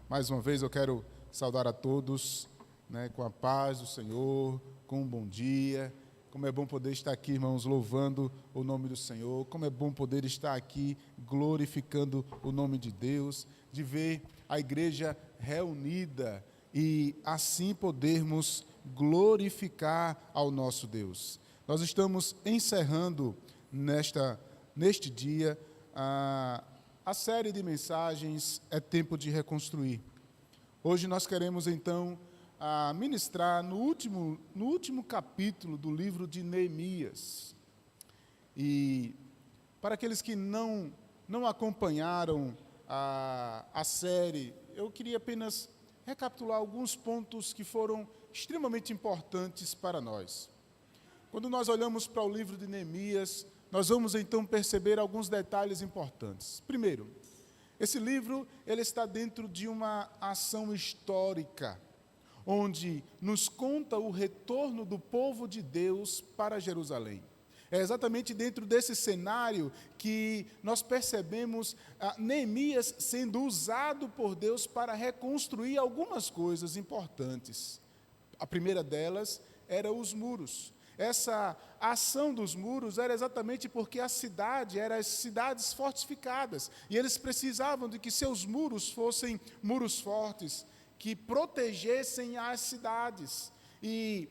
Mais uma vez eu quero saudar a todos, com a paz do Senhor, com um bom dia. Como é bom poder estar aqui, irmãos, louvando o nome do Senhor. Como é bom poder estar aqui glorificando o nome de Deus, de ver a igreja reunida e assim podermos glorificar ao nosso Deus. Nós estamos encerrando neste dia a série de mensagens É Tempo de Reconstruir. Hoje nós queremos então ministrar no último capítulo do livro de Neemias. E para aqueles que não acompanharam a série, eu queria apenas recapitular alguns pontos que foram extremamente importantes para nós. Quando nós olhamos para o livro de Neemias, nós vamos então perceber alguns detalhes importantes. Primeiro, esse livro ele está dentro de uma ação histórica, onde nos conta o retorno do povo de Deus para Jerusalém. É exatamente dentro desse cenário que nós percebemos Neemias sendo usado por Deus para reconstruir algumas coisas importantes. A primeira delas era os muros. Essa ação dos muros era exatamente porque a cidade eram as cidades fortificadas, e eles precisavam de que seus muros fossem muros fortes, que protegessem as cidades. E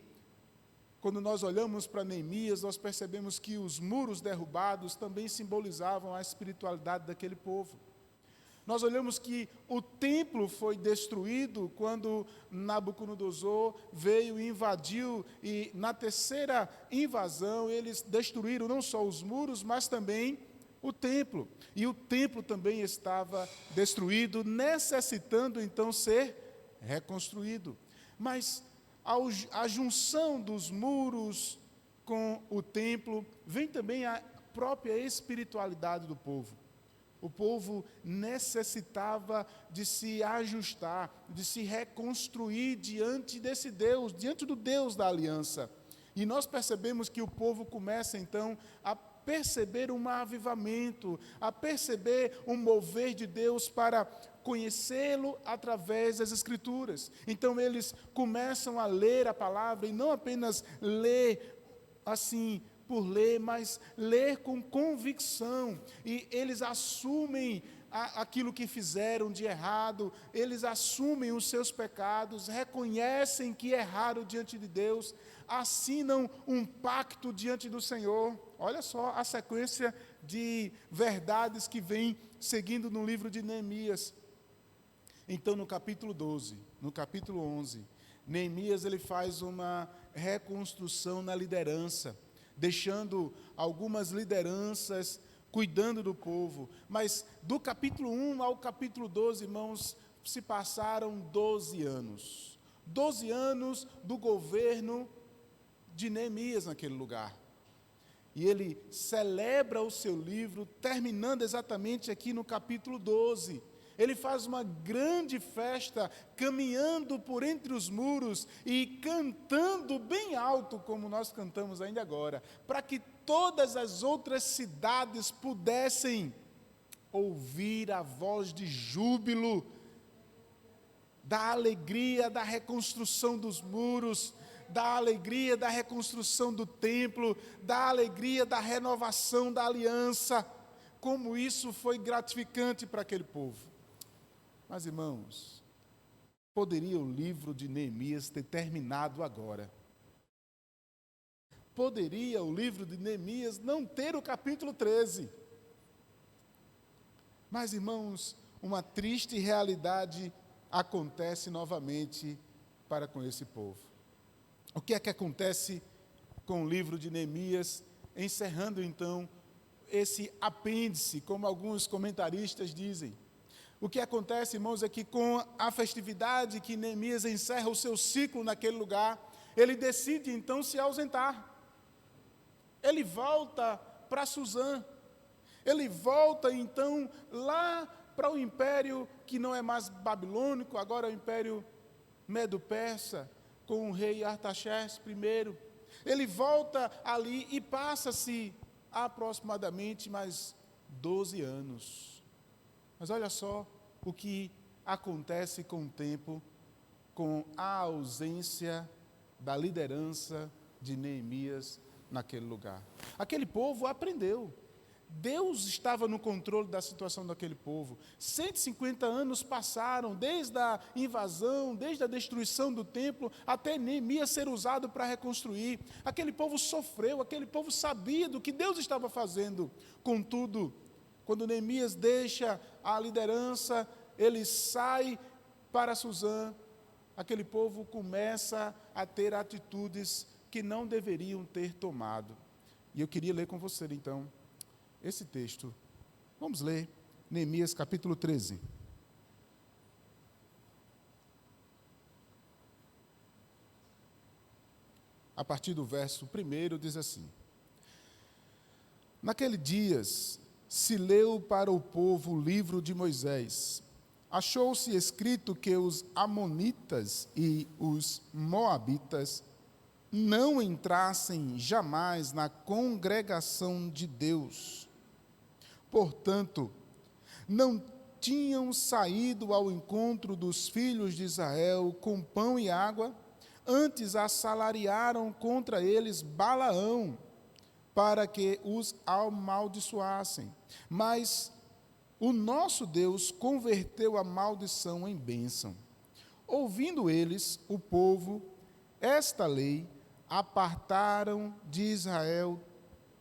quando nós olhamos para Neemias, nós percebemos que os muros derrubados também simbolizavam a espiritualidade daquele povo. Nós olhamos que o templo foi destruído quando Nabucodonosor veio e invadiu, e na terceira invasão eles destruíram não só os muros, mas também o templo. E o templo também estava destruído, necessitando então ser reconstruído. Mas a junção dos muros com o templo vem também a própria espiritualidade do povo. O povo necessitava de se ajustar, de se reconstruir diante desse Deus, diante do Deus da aliança. E nós percebemos que o povo começa então a perceber um avivamento, a perceber um mover de Deus para conhecê-lo através das Escrituras. Então eles começam a ler a palavra, e não apenas ler assim por ler, mas ler com convicção, e eles assumem aquilo que fizeram de errado, eles assumem os seus pecados, reconhecem que erraram diante de Deus, assinam um pacto diante do Senhor. Olha só a sequência de verdades que vem seguindo no livro de Neemias. Então, no capítulo 12, no capítulo 11, Neemias ele faz uma reconstrução na liderança, deixando algumas lideranças cuidando do povo. Mas do capítulo 1 ao capítulo 12, irmãos, se passaram 12 anos. 12 anos do governo de Neemias naquele lugar. E ele celebra o seu livro, terminando exatamente aqui no capítulo 12. Ele faz uma grande festa, caminhando por entre os muros e cantando bem alto, como nós cantamos ainda agora, para que todas as outras cidades pudessem ouvir a voz de júbilo, da alegria da reconstrução dos muros, da alegria da reconstrução do templo, da alegria da renovação da aliança. Como isso foi gratificante para aquele povo. Mas, irmãos, poderia o livro de Neemias ter terminado agora? Poderia o livro de Neemias não ter o capítulo 13? Mas, irmãos, uma triste realidade acontece novamente para com esse povo. O que é que acontece com o livro de Neemias, encerrando então esse apêndice, como alguns comentaristas dizem? O que acontece, irmãos, é que com a festividade que Neemias encerra o seu ciclo naquele lugar, ele decide então se ausentar. Ele volta para Suzã. Ele volta então lá para o império que não é mais babilônico, agora é o império medo-persa, com o rei Artaxerxes I. Ele volta ali e passa-se aproximadamente mais 12 anos. Mas olha só o que acontece com o tempo, com a ausência da liderança de Neemias naquele lugar. Aquele povo aprendeu. Deus estava no controle da situação daquele povo. 150 anos passaram, desde a invasão, desde a destruição do templo, até Neemias ser usado para reconstruir. Aquele povo sofreu, aquele povo sabia do que Deus estava fazendo. Contudo, quando Neemias deixa a liderança, ele sai para Suzã, aquele povo começa a ter atitudes que não deveriam ter tomado. E eu queria ler com você, então, esse texto. Vamos ler Neemias capítulo 13. A partir do verso 1 diz assim: Naqueles dias se leu para o povo o livro de Moisés. Achou-se escrito que os amonitas e os moabitas não entrassem jamais na congregação de Deus. Portanto, não tinham saído ao encontro dos filhos de Israel com pão e água, antes assalariaram contra eles Balaão, para que os amaldiçoassem. Mas o nosso Deus converteu a maldição em bênção. Ouvindo eles, o povo, esta lei, apartaram de Israel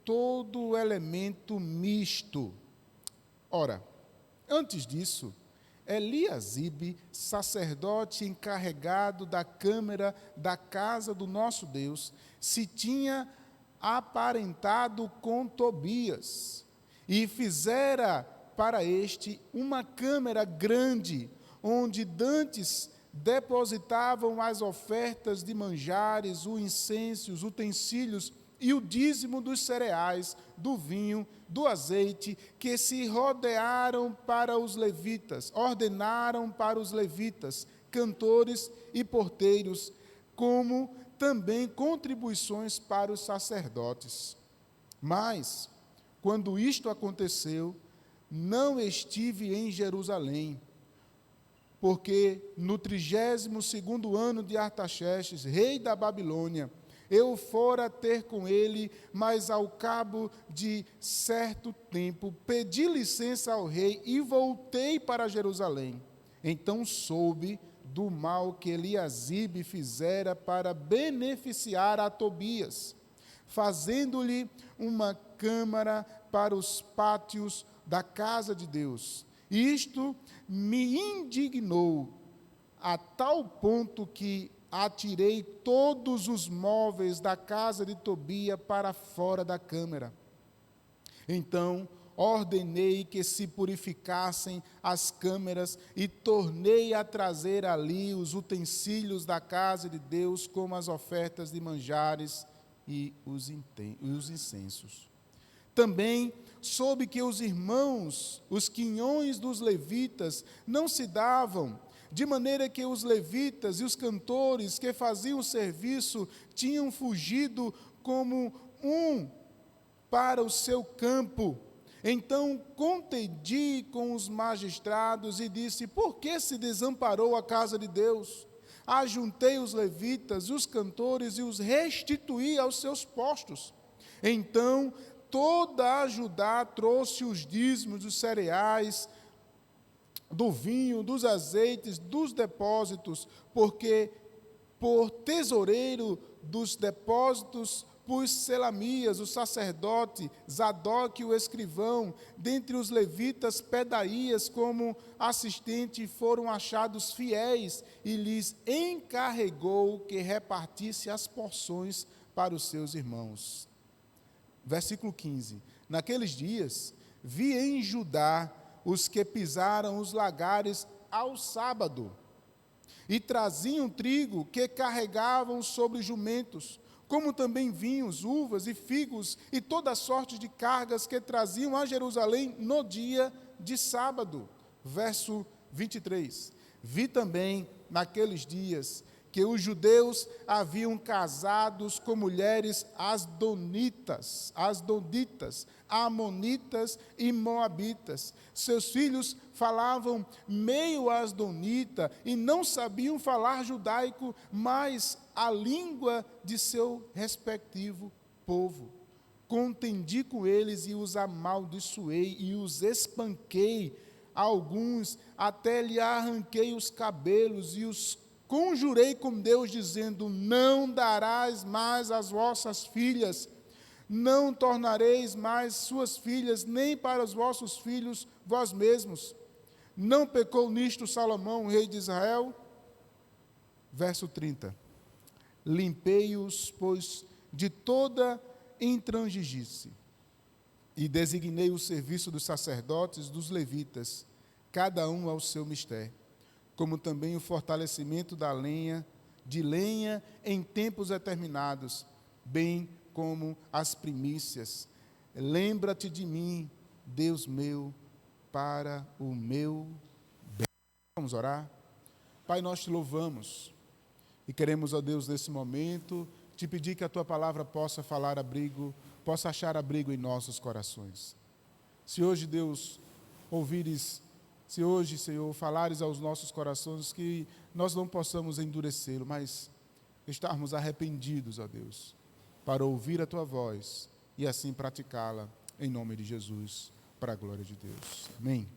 todo o elemento misto. Ora, antes disso, Eliasibe, sacerdote encarregado da câmara da casa do nosso Deus, se tinha aparentado com Tobias, e fizera para este uma câmara grande, onde dantes depositavam as ofertas de manjares, o incenso, os utensílios e o dízimo dos cereais, do vinho, do azeite, que se ordenaram para os levitas, cantores e porteiros, como também contribuições para os sacerdotes. Mas, quando isto aconteceu, não estive em Jerusalém, porque no 32º ano de Artaxerxes, rei da Babilônia, eu fora ter com ele, mas ao cabo de certo tempo, pedi licença ao rei e voltei para Jerusalém. Então soube do mal que Eliasibe fizera para beneficiar a Tobias, fazendo-lhe uma câmara para os pátios da casa de Deus. Isto me indignou a tal ponto que atirei todos os móveis da casa de Tobia para fora da câmara. Então ordenei que se purificassem as câmeras e tornei a trazer ali os utensílios da casa de Deus, como as ofertas de manjares e os incensos. Também soube que os irmãos, os quinhões dos levitas, não se davam, de maneira que os levitas e os cantores que faziam o serviço tinham fugido como um para o seu campo. Então contendi com os magistrados e disse: por que se desamparou a casa de Deus? Ajuntei os levitas e os cantores e os restituí aos seus postos. Então toda a Judá trouxe os dízimos dos cereais, do vinho, dos azeites, dos depósitos, porque por tesoureiro dos depósitos pus Selamias, o sacerdote, Zadok, o escrivão, dentre os levitas, Pedaías, como assistente, foram achados fiéis, e lhes encarregou que repartisse as porções para os seus irmãos. Versículo 15. Naqueles dias, vi em Judá os que pisaram os lagares ao sábado, e traziam trigo que carregavam sobre jumentos, como também vinhos, uvas e figos, e toda sorte de cargas que traziam a Jerusalém no dia de sábado. Verso 23. Vi também naqueles dias que os judeus haviam casados com mulheres asdonitas, amonitas e moabitas. Seus filhos falavam meio asdonita e não sabiam falar judaico, mas a língua de seu respectivo povo. Contendi com eles e os amaldiçoei e os espanquei, alguns até lhe arranquei os cabelos e os conjurei com Deus, dizendo: não darás mais as vossas filhas, não tornareis mais suas filhas, nem para os vossos filhos vós mesmos. Não pecou nisto Salomão, rei de Israel? Verso 30. Limpei-os, pois, de toda intransigência, e designei o serviço dos sacerdotes, dos levitas, cada um ao seu mistério, como também o fortalecimento de lenha em tempos determinados, bem como as primícias. Lembra-te de mim, Deus meu, para o meu bem. Vamos orar? Pai, nós te louvamos e queremos, ó Deus, nesse momento, te pedir que a tua palavra possa possa achar abrigo em nossos corações. Se hoje, Deus, se hoje, Senhor, falares aos nossos corações, que nós não possamos endurecê-lo, mas estarmos arrependidos, ó Deus, para ouvir a tua voz e assim praticá-la, em nome de Jesus, para a glória de Deus. Amém.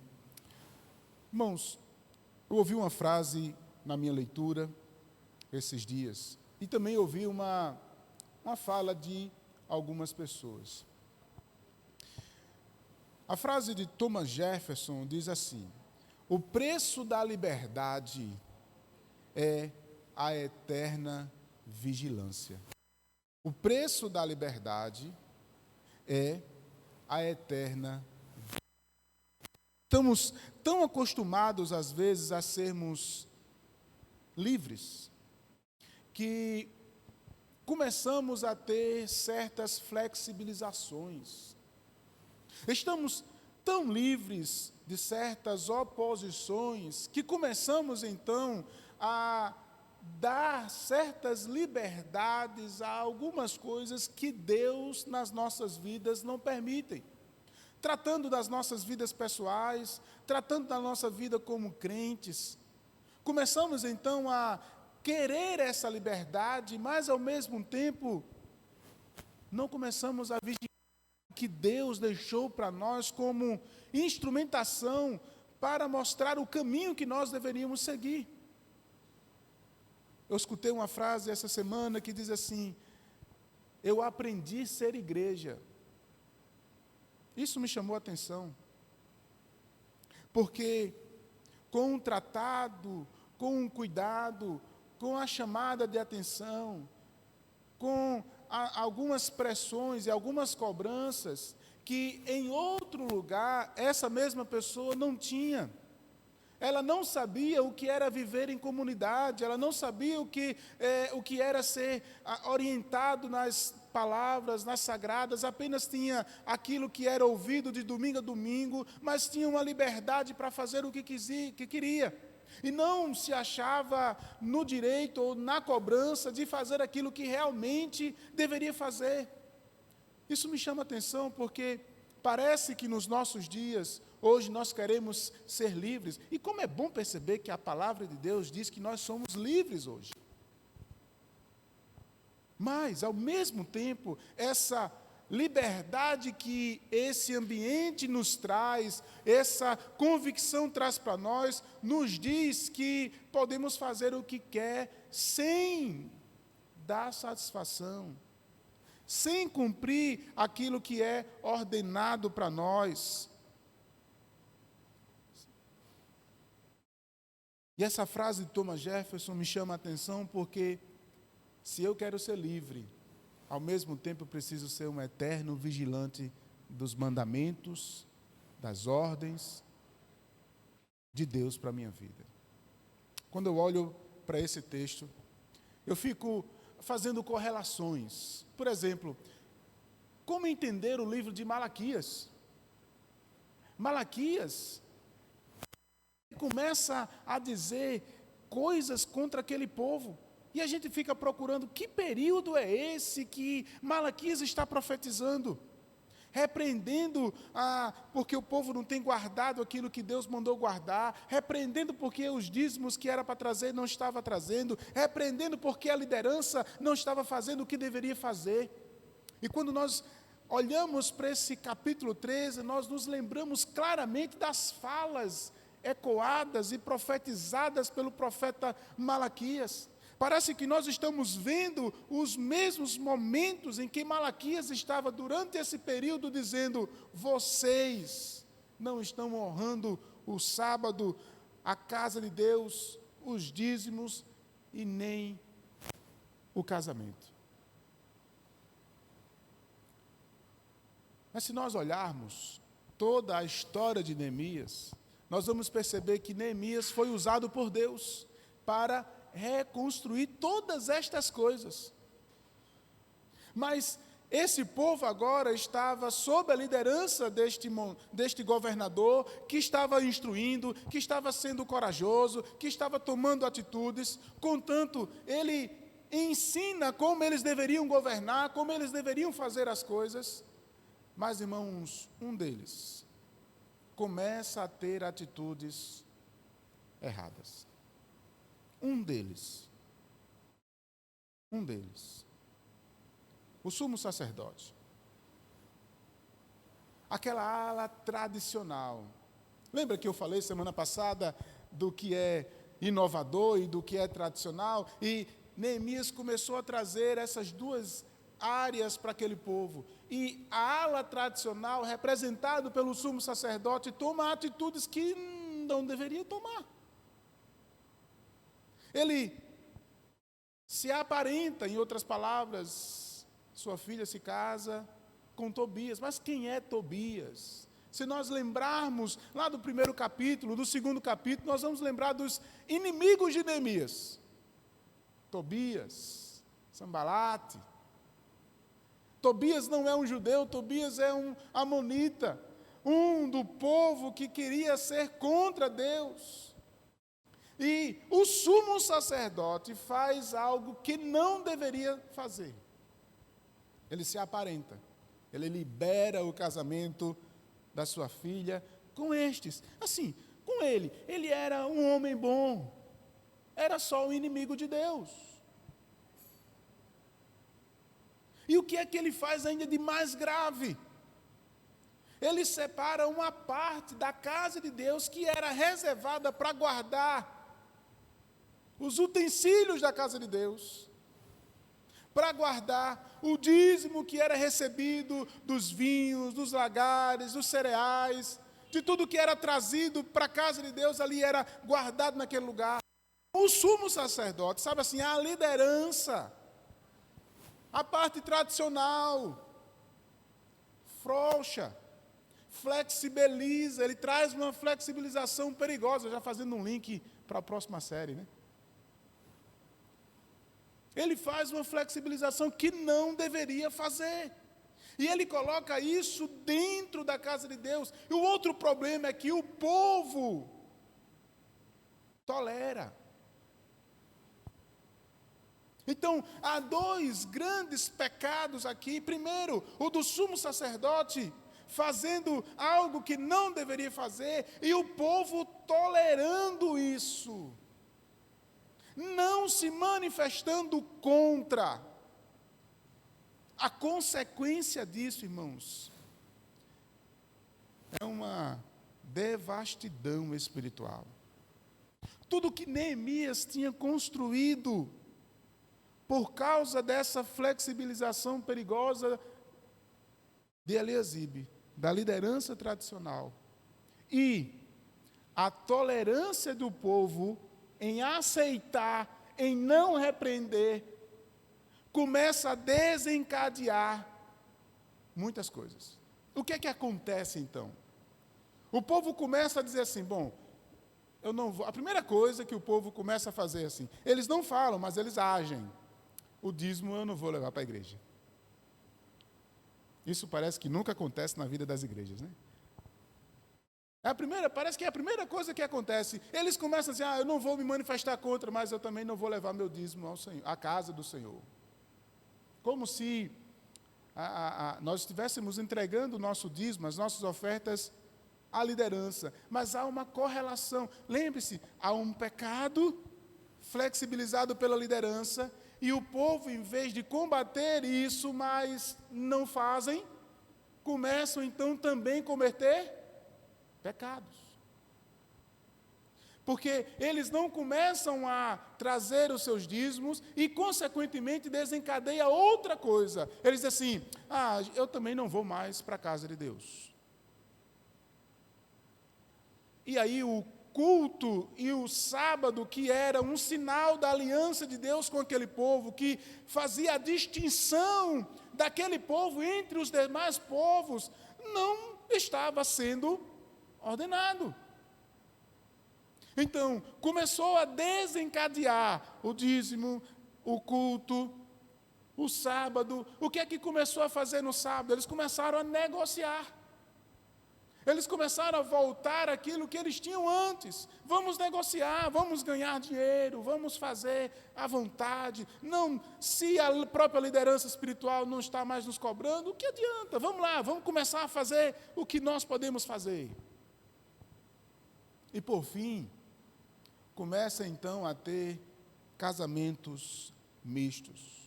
Irmãos, eu ouvi uma frase na minha leitura esses dias, e também ouvi uma fala de algumas pessoas. A frase de Thomas Jefferson diz assim: o preço da liberdade é a eterna vigilância. O preço da liberdade é a eterna vigilância. Estamos tão acostumados, às vezes, a sermos livres, que começamos a ter certas flexibilizações. Estamos tão livres de certas oposições que começamos então a dar certas liberdades a algumas coisas que Deus nas nossas vidas não permitem. Tratando das nossas vidas pessoais, tratando da nossa vida como crentes, começamos então a querer essa liberdade, mas ao mesmo tempo não começamos a vigiar o que Deus deixou para nós como instrumentação para mostrar o caminho que nós deveríamos seguir. Eu escutei uma frase essa semana que diz assim: eu aprendi a ser igreja. Isso me chamou a atenção, porque com um tratado, com um cuidado, com a chamada de atenção, com algumas pressões e algumas cobranças que em outro lugar essa mesma pessoa não tinha. Ela não sabia o que era viver em comunidade, ela não sabia o que era ser orientado nas palavras, nas sagradas, apenas tinha aquilo que era ouvido de domingo a domingo, mas tinha uma liberdade para fazer o que queria. E não se achava no direito ou na cobrança de fazer aquilo que realmente deveria fazer. Isso me chama a atenção porque parece que nos nossos dias, hoje nós queremos ser livres. E como é bom perceber que a palavra de Deus diz que nós somos livres hoje. Mas, ao mesmo tempo, essa liberdade que esse ambiente nos traz, essa convicção traz para nós, nos diz que podemos fazer o que quer sem dar satisfação, sem cumprir aquilo que é ordenado para nós. E essa frase de Thomas Jefferson me chama a atenção porque, se eu quero ser livre, ao mesmo tempo eu preciso ser um eterno vigilante dos mandamentos, das ordens de Deus para a minha vida. Quando eu olho para esse texto, eu fico fazendo correlações. Por exemplo, como entender o livro de Malaquias? Malaquias começa a dizer coisas contra aquele povo. E a gente fica procurando que período é esse que Malaquias está profetizando, repreendendo porque o povo não tem guardado aquilo que Deus mandou guardar, repreendendo porque os dízimos que era para trazer não estava trazendo, repreendendo porque a liderança não estava fazendo o que deveria fazer. E quando nós olhamos para esse capítulo 13, nós nos lembramos claramente das falas ecoadas e profetizadas pelo profeta Malaquias. Parece que nós estamos vendo os mesmos momentos em que Malaquias estava durante esse período dizendo: vocês não estão honrando o sábado, a casa de Deus, os dízimos e nem o casamento. Mas se nós olharmos toda a história de Neemias, nós vamos perceber que Neemias foi usado por Deus para reconstruir todas estas coisas. Mas esse povo agora estava sob a liderança deste governador, que estava instruindo, que estava sendo corajoso, que estava tomando atitudes. Contanto, ele ensina como eles deveriam governar, como eles deveriam fazer as coisas. Mas, irmãos, um deles começa a ter atitudes erradas. Um deles, o sumo sacerdote, aquela ala tradicional. Lembra que eu falei semana passada do que é inovador e do que é tradicional? E Neemias começou a trazer essas duas áreas para aquele povo. E a ala tradicional, representado pelo sumo sacerdote, toma atitudes que não deveria tomar. Ele se aparenta, em outras palavras, sua filha se casa com Tobias. Mas quem é Tobias? Se nós lembrarmos lá do primeiro capítulo, do segundo capítulo, nós vamos lembrar dos inimigos de Neemias. Tobias, Sambalate. Tobias não é um judeu, Tobias é um amonita, um do povo que queria ser contra Deus. E o sumo sacerdote faz algo que não deveria fazer. Ele se aparenta, ele libera o casamento da sua filha com estes. Assim, com ele era um homem bom, era só um inimigo de Deus. E o que é que ele faz ainda de mais grave? Ele separa uma parte da casa de Deus que era reservada para guardar os utensílios da casa de Deus, para guardar o dízimo que era recebido dos vinhos, dos lagares, dos cereais, de tudo que era trazido para a casa de Deus, ali era guardado naquele lugar. O sumo sacerdote, sabe assim, a liderança, a parte tradicional, frouxa, flexibiliza, ele traz uma flexibilização perigosa, já fazendo um link para a próxima série, né? Ele faz uma flexibilização que não deveria fazer. E ele coloca isso dentro da casa de Deus. E o outro problema é que o povo tolera. Então, há dois grandes pecados aqui. Primeiro, o do sumo sacerdote, fazendo algo que não deveria fazer, e o povo tolerando isso. Não se manifestando contra. A consequência disso, irmãos, é uma devastidão espiritual. Tudo que Neemias tinha construído, por causa dessa flexibilização perigosa de Eliasibe, da liderança tradicional, e a tolerância do povo em aceitar, em não repreender, começa a desencadear muitas coisas. O que é que acontece então? O povo começa a dizer assim, bom, eu não vou. A primeira coisa que o povo começa a fazer assim, eles não falam, mas eles agem. O dízimo eu não vou levar para a igreja. Isso parece que nunca acontece na vida das igrejas, né? Parece que é a primeira coisa que acontece. Eles começam a dizer, eu não vou me manifestar contra, mas eu também não vou levar meu dízimo ao Senhor, à casa do Senhor. Como se nós estivéssemos entregando o nosso dízimo, as nossas ofertas à liderança. Mas há uma correlação. Lembre-se, há um pecado flexibilizado pela liderança, e o povo, em vez de combater isso, mas não fazem, começam então também a cometer pecados. Porque eles não começam a trazer os seus dízimos e, consequentemente, desencadeia outra coisa. Eles dizem assim, eu também não vou mais para a casa de Deus. E aí o culto e o sábado, que era um sinal da aliança de Deus com aquele povo, que fazia a distinção daquele povo entre os demais povos, não estava sendo ordenado. Então, começou a desencadear o dízimo, o culto, o sábado. O que é que começou a fazer no sábado? Eles começaram a negociar. Eles começaram a voltar àquilo que eles tinham antes. Vamos negociar, vamos ganhar dinheiro, vamos fazer à vontade. Não, se a própria liderança espiritual não está mais nos cobrando, o que adianta? Vamos lá, vamos começar a fazer o que nós podemos fazer. E por fim, começa então a ter casamentos mistos.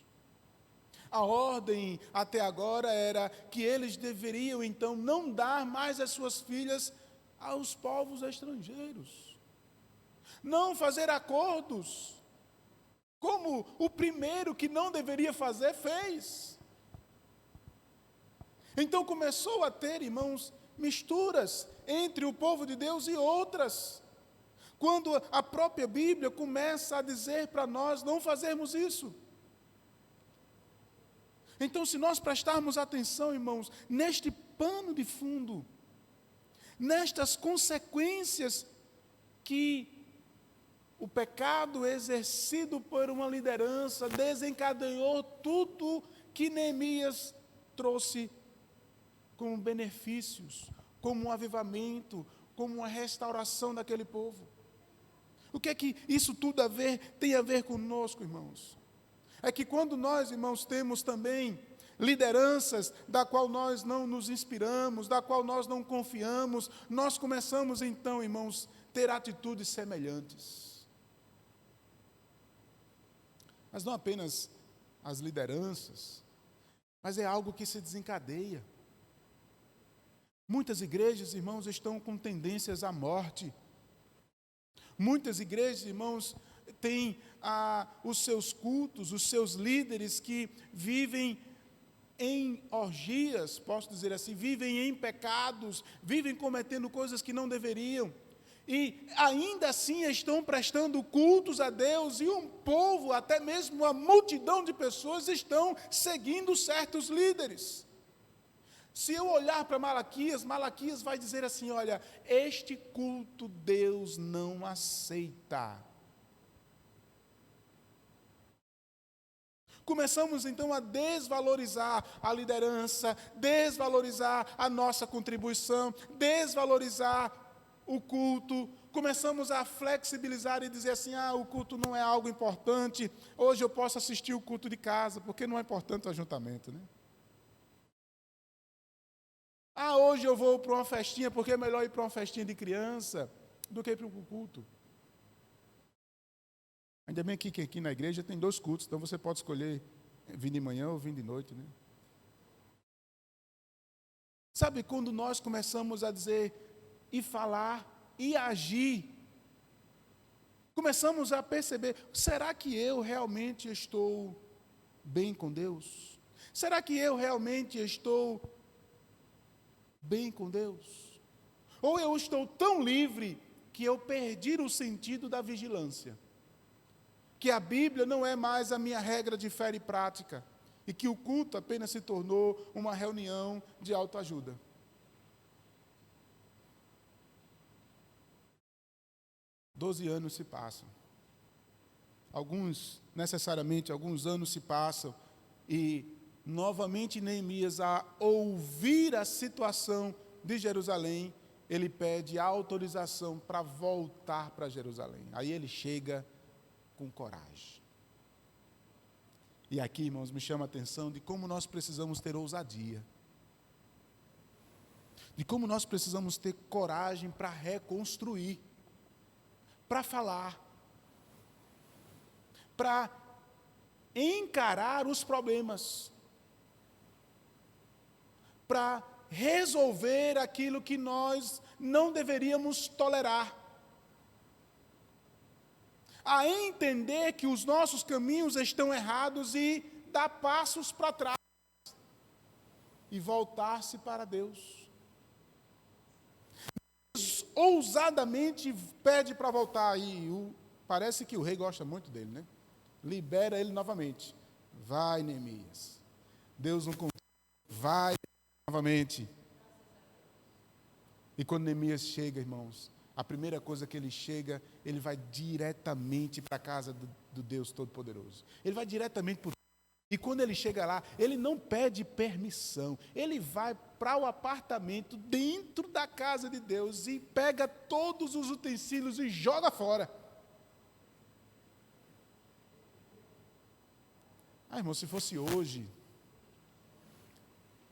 A ordem até agora era que eles deveriam então não dar mais as suas filhas aos povos estrangeiros. Não fazer acordos, como o primeiro que não deveria fazer fez. Então começou a ter, irmãos, misturas entre o povo de Deus e outras. Quando a própria Bíblia começa a dizer para nós não fazermos isso. Então, se nós prestarmos atenção, irmãos, neste pano de fundo, nestas consequências que o pecado exercido por uma liderança desencadeou tudo que Neemias trouxe como benefícios, como um avivamento, como uma restauração daquele povo. O que é que isso tudo tem a ver conosco, irmãos? É que quando nós, irmãos, temos também lideranças da qual nós não nos inspiramos, da qual nós não confiamos, nós começamos então, irmãos, ter atitudes semelhantes. Mas não apenas as lideranças, mas é algo que se desencadeia. Muitas igrejas, irmãos, estão com tendências à morte. Muitas igrejas, irmãos, têm os seus cultos, os seus líderes que vivem em orgias, posso dizer assim, vivem em pecados, vivem cometendo coisas que não deveriam, e ainda assim estão prestando cultos a Deus, e um povo, até mesmo uma multidão de pessoas, estão seguindo certos líderes. Se eu olhar para Malaquias, Malaquias vai dizer assim, olha, este culto Deus não aceita. Começamos então a desvalorizar a liderança, desvalorizar a nossa contribuição, desvalorizar o culto. Começamos a flexibilizar e dizer assim, o culto não é algo importante, hoje eu posso assistir o culto de casa, porque não é importante o ajuntamento, né? Hoje eu vou para uma festinha, porque é melhor ir para uma festinha de criança do que ir para um culto. Ainda bem que aqui na igreja tem 2 cultos, então você pode escolher vir de manhã ou vir de noite, né? Sabe, quando nós começamos a dizer, e falar, e agir, começamos a perceber, será que eu realmente estou bem com Deus? Será que eu realmente estou bem com Deus? Ou eu estou tão livre que eu perdi o sentido da vigilância? Que a Bíblia não é mais a minha regra de fé e prática, e que o culto apenas se tornou uma reunião de autoajuda. Doze anos se passam. Alguns anos se passam, e novamente Neemias, a ouvir a situação de Jerusalém, ele pede autorização para voltar para Jerusalém. Aí ele chega com coragem. E aqui, irmãos, me chama a atenção de como nós precisamos ter ousadia. De como nós precisamos ter coragem para reconstruir, para falar, para encarar os problemas, para resolver aquilo que nós não deveríamos tolerar, a entender que os nossos caminhos estão errados e dar passos para trás e voltar-se para Deus. Deus ousadamente pede para voltar, e parece que o rei gosta muito dele, né? Libera ele novamente. Vai, Neemias. Deus não conta. Vai novamente. E quando Neemias chega, irmãos, a primeira coisa que ele chega, ele vai diretamente para a casa do Deus Todo-Poderoso. Ele vai diretamente para o... E quando ele chega lá, ele não pede permissão. Ele vai para o apartamento dentro da casa de Deus e pega todos os utensílios e joga fora. Irmão, se fosse hoje,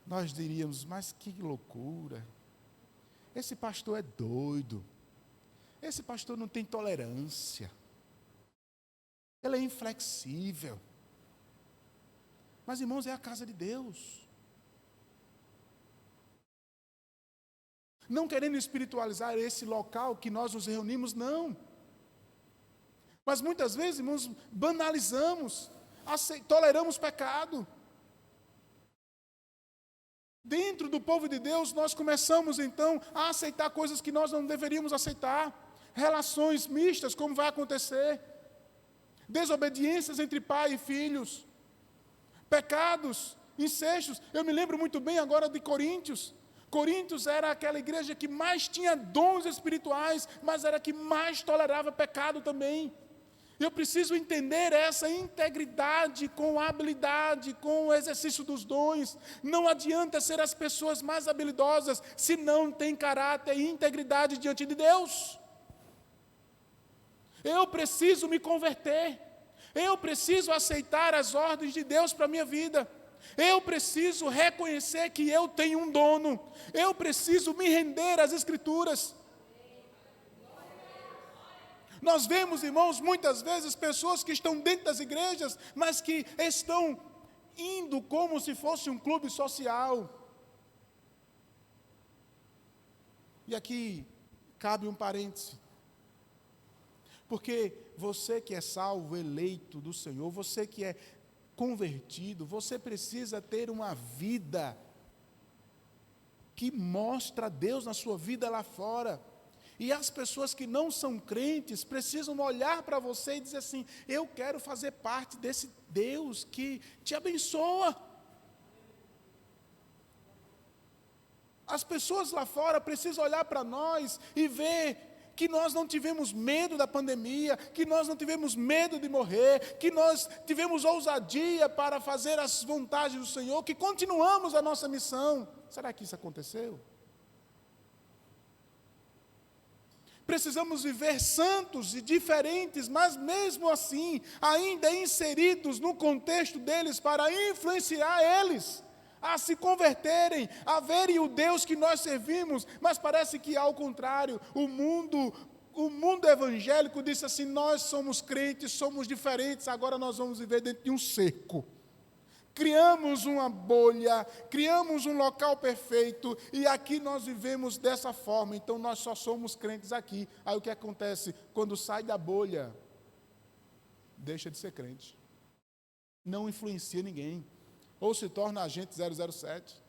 nós diríamos, mas que loucura. Esse pastor é doido. Esse pastor não tem tolerância. Ele é inflexível. Mas, irmãos, é a casa de Deus. Não querendo espiritualizar esse local que nós nos reunimos, não. Mas muitas vezes, irmãos, banalizamos, toleramos pecado. Dentro do povo de Deus, nós começamos então a aceitar coisas que nós não deveríamos aceitar. Relações mistas, como vai acontecer. Desobediências entre pai e filhos. Pecados, incestos. Eu me lembro muito bem agora de Coríntios. Coríntios era aquela igreja que mais tinha dons espirituais, mas era a que mais tolerava pecado também. Eu preciso entender essa integridade com a habilidade, com o exercício dos dons. Não adianta ser as pessoas mais habilidosas se não tem caráter e integridade diante de Deus. Eu preciso me converter. Eu preciso aceitar as ordens de Deus para a minha vida. Eu preciso reconhecer que eu tenho um dono. Eu preciso me render às Escrituras. Nós vemos, irmãos, muitas vezes pessoas que estão dentro das igrejas, mas que estão indo como se fosse um clube social. E aqui cabe um parêntese. Porque você que é salvo, eleito do Senhor, você que é convertido, você precisa ter uma vida que mostra Deus na sua vida lá fora. E as pessoas que não são crentes precisam olhar para você e dizer assim, eu quero fazer parte desse Deus que te abençoa. As pessoas lá fora precisam olhar para nós e ver que nós não tivemos medo da pandemia, que nós não tivemos medo de morrer, que nós tivemos ousadia para fazer as vontades do Senhor, que continuamos a nossa missão. Será que isso aconteceu? Precisamos viver santos e diferentes, mas mesmo assim, ainda inseridos no contexto deles para influenciar eles a se converterem, a verem o Deus que nós servimos, mas parece que ao contrário, o mundo evangélico disse assim, nós somos crentes, somos diferentes, agora nós vamos viver dentro de um cerco. Criamos uma bolha, criamos um local perfeito, e aqui nós vivemos dessa forma, então nós só somos crentes aqui. Aí o que acontece? Quando sai da bolha, deixa de ser crente. Não influencia ninguém. Ou se torna agente 007.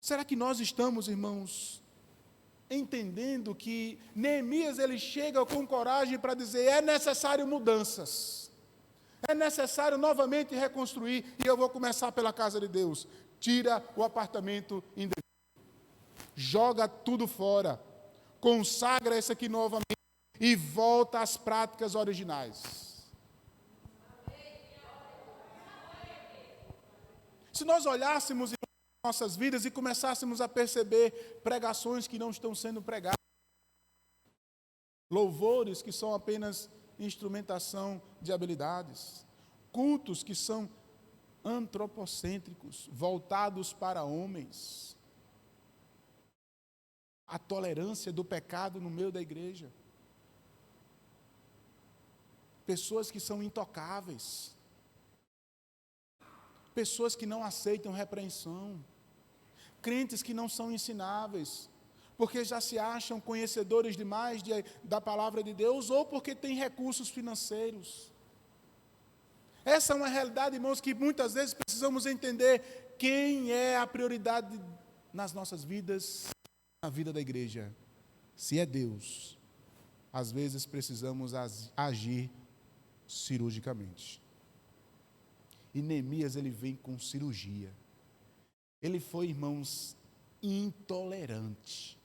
Será que nós estamos, irmãos, entendendo que Neemias ele chega com coragem para dizer, é necessário mudanças. É necessário novamente reconstruir, e eu vou começar pela casa de Deus. Tira o apartamento indevido. Joga tudo fora. Consagra esse aqui novamente. E volta às práticas originais. se nós olhássemos em nossas vidas e começássemos a perceber pregações que não estão sendo pregadas, louvores que são apenas instrumentação de habilidades, cultos que são antropocêntricos, voltados para homens, a tolerância do pecado no meio da igreja, pessoas que são intocáveis, pessoas que não aceitam repreensão, crentes que não são ensináveis, porque já se acham conhecedores demais da palavra de Deus, ou porque têm recursos financeiros. Essa é uma realidade, irmãos, que muitas vezes precisamos entender quem é a prioridade nas nossas vidas, na vida da igreja. Se é Deus, às vezes precisamos agir cirurgicamente. E Neemias, ele vem com cirurgia. Ele foi, irmãos, intolerante.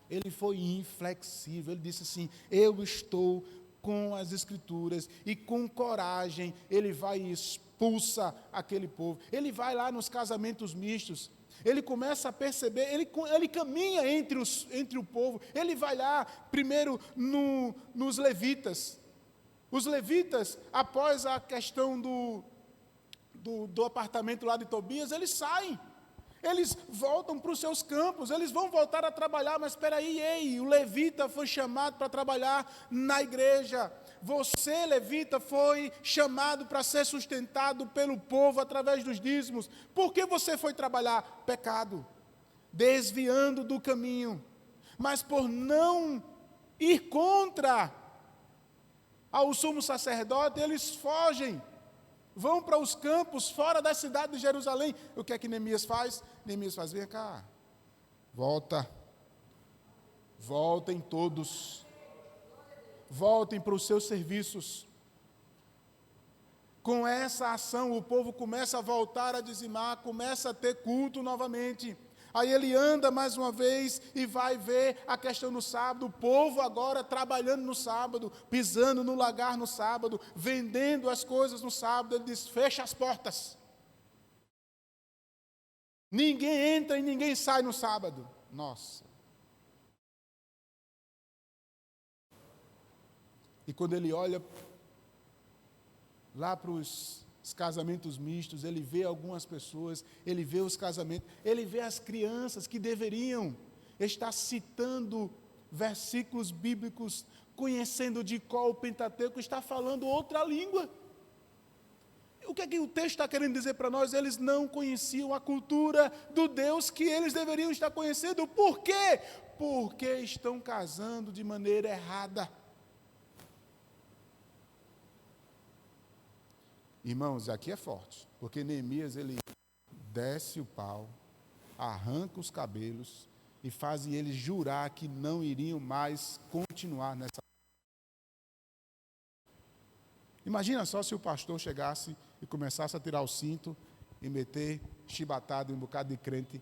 Ele foi inflexível. Ele disse assim: eu estou com as Escrituras, e com coragem ele vai e expulsa aquele povo. Ele vai lá nos casamentos mistos, ele começa a perceber, ele caminha entre o povo, ele vai lá primeiro nos levitas. Os levitas, após a questão do apartamento lá de Tobias, eles saem, eles voltam para os seus campos, eles vão voltar a trabalhar, mas espera aí, o levita foi chamado para trabalhar na igreja, você, levita, foi chamado para ser sustentado pelo povo através dos dízimos. Por que você foi trabalhar? Pecado, desviando do caminho, mas por não ir contra ao sumo sacerdote, eles fogem, vão para os campos, fora da cidade de Jerusalém. O que é que Neemias faz? Neemias faz: vem cá, voltem todos, voltem para os seus serviços. Com essa ação, o povo começa a voltar a dizimar, começa a ter culto novamente. Aí ele anda mais uma vez e vai ver a questão do sábado, o povo agora trabalhando no sábado, pisando no lagar no sábado, vendendo as coisas no sábado. Ele diz: fecha as portas. Ninguém entra e ninguém sai no sábado. Nossa. E quando ele olha lá para os casamentos mistos, ele vê algumas pessoas, ele vê os casamentos, ele vê as crianças que deveriam estar citando versículos bíblicos, conhecendo de qual o Pentateuco, está falando outra língua. O que é que o texto está querendo dizer para nós? Eles não conheciam a cultura do Deus que eles deveriam estar conhecendo. Por quê? Porque estão casando de maneira errada. Irmãos, aqui é forte, porque Neemias, ele desce o pau, arranca os cabelos e faz eles jurar que não iriam mais continuar nessa. Imagina só se o pastor chegasse e começasse a tirar o cinto e meter chibatada em um bocado de crente,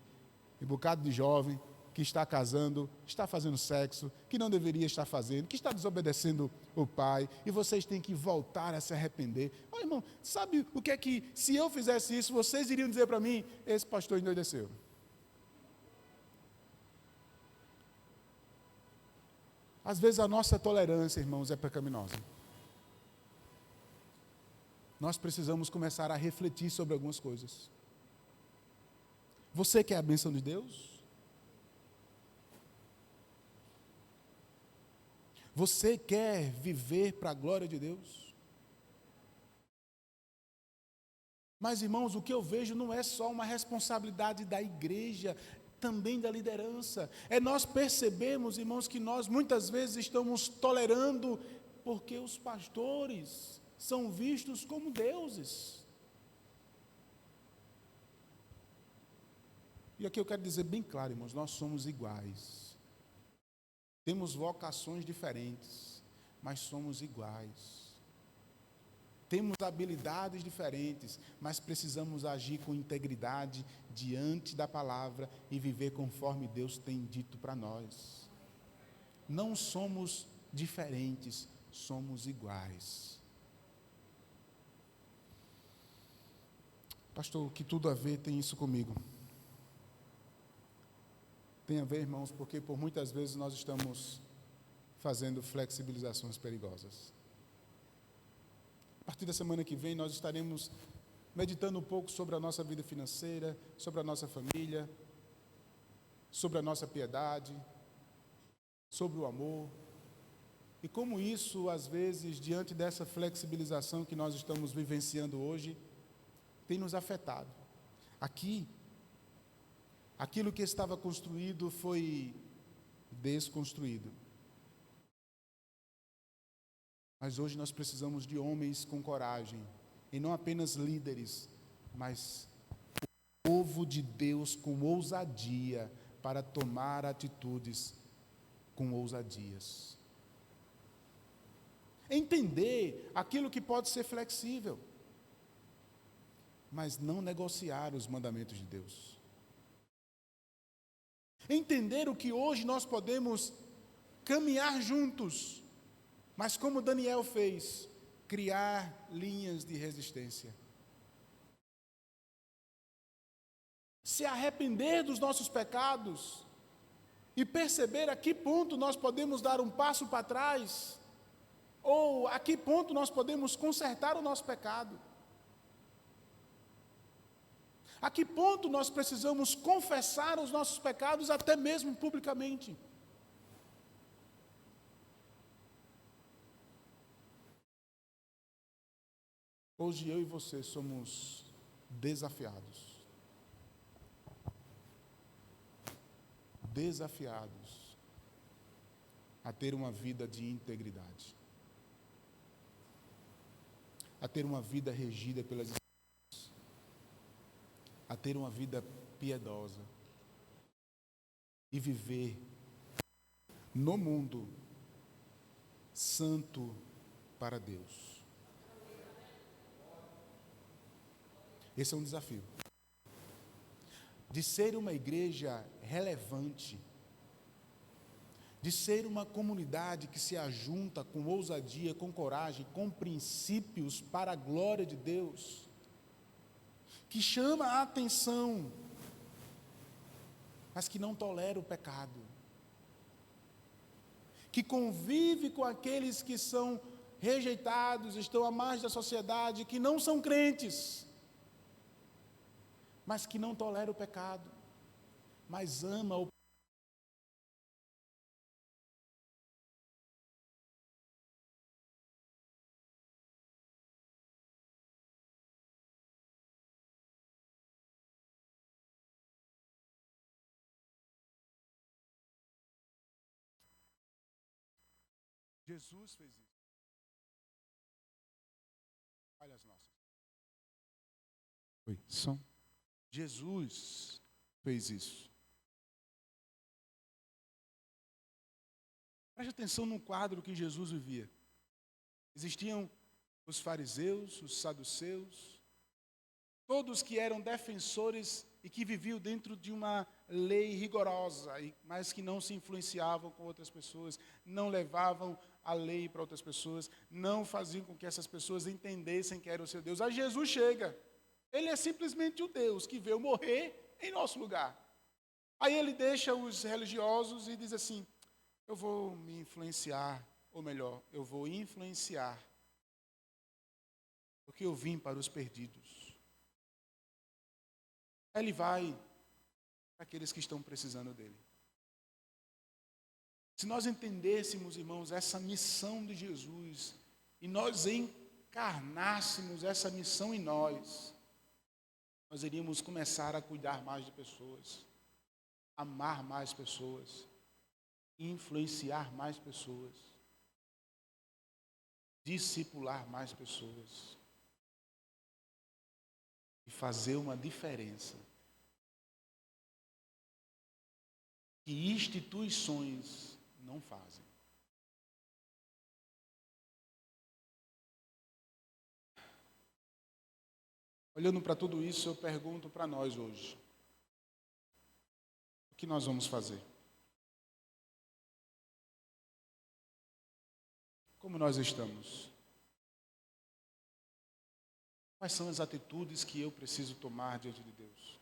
em um bocado de jovem que está casando, está fazendo sexo, que não deveria estar fazendo, que está desobedecendo o pai, e vocês têm que voltar a se arrepender. Ó, irmão, sabe o que é que, se eu fizesse isso, vocês iriam dizer para mim: esse pastor endoideceu. Às vezes a nossa tolerância, irmãos, é pecaminosa. Nós precisamos começar a refletir sobre algumas coisas. Você quer a bênção de Deus? Você quer viver para a glória de Deus? Mas, irmãos, o que eu vejo não é só uma responsabilidade da igreja, também da liderança. É nós percebemos, irmãos, que nós muitas vezes estamos tolerando porque os pastores são vistos como deuses. E aqui eu quero dizer bem claro, irmãos, nós somos iguais. Temos vocações diferentes, mas somos iguais. Temos habilidades diferentes, mas precisamos agir com integridade diante da palavra e viver conforme Deus tem dito para nós. Não somos diferentes, somos iguais. Pastor, que tudo a ver tem isso comigo? Tem a ver, irmãos, porque por muitas vezes nós estamos fazendo flexibilizações perigosas. A partir da semana que vem nós estaremos meditando um pouco sobre a nossa vida financeira, sobre a nossa família, sobre a nossa piedade, sobre o amor. E como isso, às vezes, diante dessa flexibilização que nós estamos vivenciando hoje, tem nos afetado. Aqui, aquilo que estava construído foi desconstruído. Mas hoje nós precisamos de homens com coragem, e não apenas líderes, mas o povo de Deus com ousadia para tomar atitudes com ousadias. Entender aquilo que pode ser flexível, mas não negociar os mandamentos de Deus. Entender o que hoje nós podemos caminhar juntos, mas como Daniel fez, criar linhas de resistência. Se arrepender dos nossos pecados e perceber a que ponto nós podemos dar um passo para trás, ou a que ponto nós podemos consertar o nosso pecado. A que ponto nós precisamos confessar os nossos pecados até mesmo publicamente. Hoje eu e você somos desafiados a ter uma vida de integridade, a ter uma vida regida pelas Escrituras, a ter uma vida piedosa e viver no mundo santo para Deus. Esse é um desafio. De ser uma igreja relevante, de ser uma comunidade que se ajunta com ousadia, com coragem, com princípios para a glória de Deus, que chama a atenção, mas que não tolera o pecado, que convive com aqueles que são rejeitados, estão à margem da sociedade, que não são crentes, mas que não tolera o pecado, mas ama o Jesus fez isso. Olha as nossas. Oi, som. Jesus fez isso. Preste atenção no quadro que Jesus vivia. Existiam os fariseus, os saduceus, todos que eram defensores e que viviam dentro de uma lei rigorosa, mas que não se influenciavam com outras pessoas, não levavam a lei para outras pessoas, não faziam com que essas pessoas entendessem que era o seu Deus. Aí Jesus chega, ele é simplesmente o Deus que veio morrer em nosso lugar. Aí ele deixa os religiosos e diz assim: eu vou me influenciar, ou melhor, eu vou influenciar, porque eu vim para os perdidos. Aí ele vai para aqueles que estão precisando dele. Se nós entendêssemos, irmãos, essa missão de Jesus, e nós encarnássemos essa missão em nós iríamos começar a cuidar mais de pessoas, amar mais pessoas, influenciar mais pessoas, discipular mais pessoas e fazer uma diferença que instituições não fazem. Olhando para tudo isso, eu pergunto para nós hoje: o que nós vamos fazer? Como nós estamos? Quais são as atitudes que eu preciso tomar diante de Deus?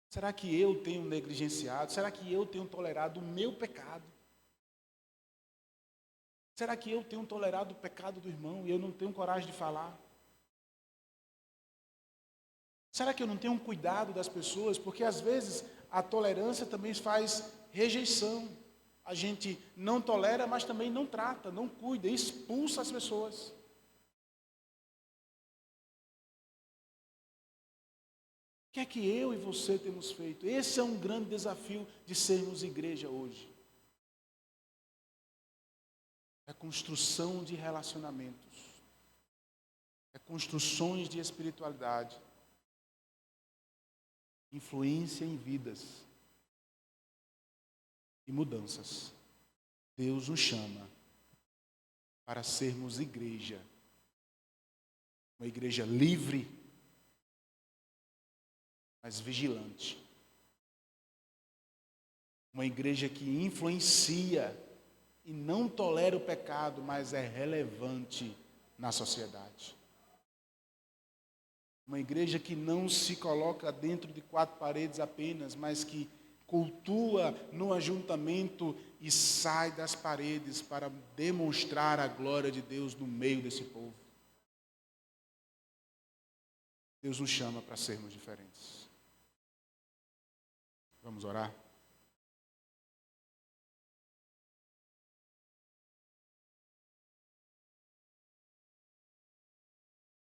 Será que eu tenho negligenciado? Será que eu tenho tolerado o meu pecado? Será que eu tenho tolerado o pecado do irmão e eu não tenho coragem de falar? Será que eu não tenho cuidado das pessoas? Porque às vezes a tolerância também faz rejeição. A gente não tolera, mas também não trata, não cuida, expulsa as pessoas. O que é que eu e você temos feito? Esse é um grande desafio de sermos igreja hoje. É construção de relacionamentos. É construções de espiritualidade. Influência em vidas. E mudanças. Deus nos chama para sermos igreja. Uma igreja livre, mas vigilante. Uma igreja que influencia e não tolera o pecado, mas é relevante na sociedade. Uma igreja que não se coloca dentro de quatro paredes apenas, mas que cultua no ajuntamento e sai das paredes para demonstrar a glória de Deus no meio desse povo. Deus nos chama para sermos diferentes. Vamos orar?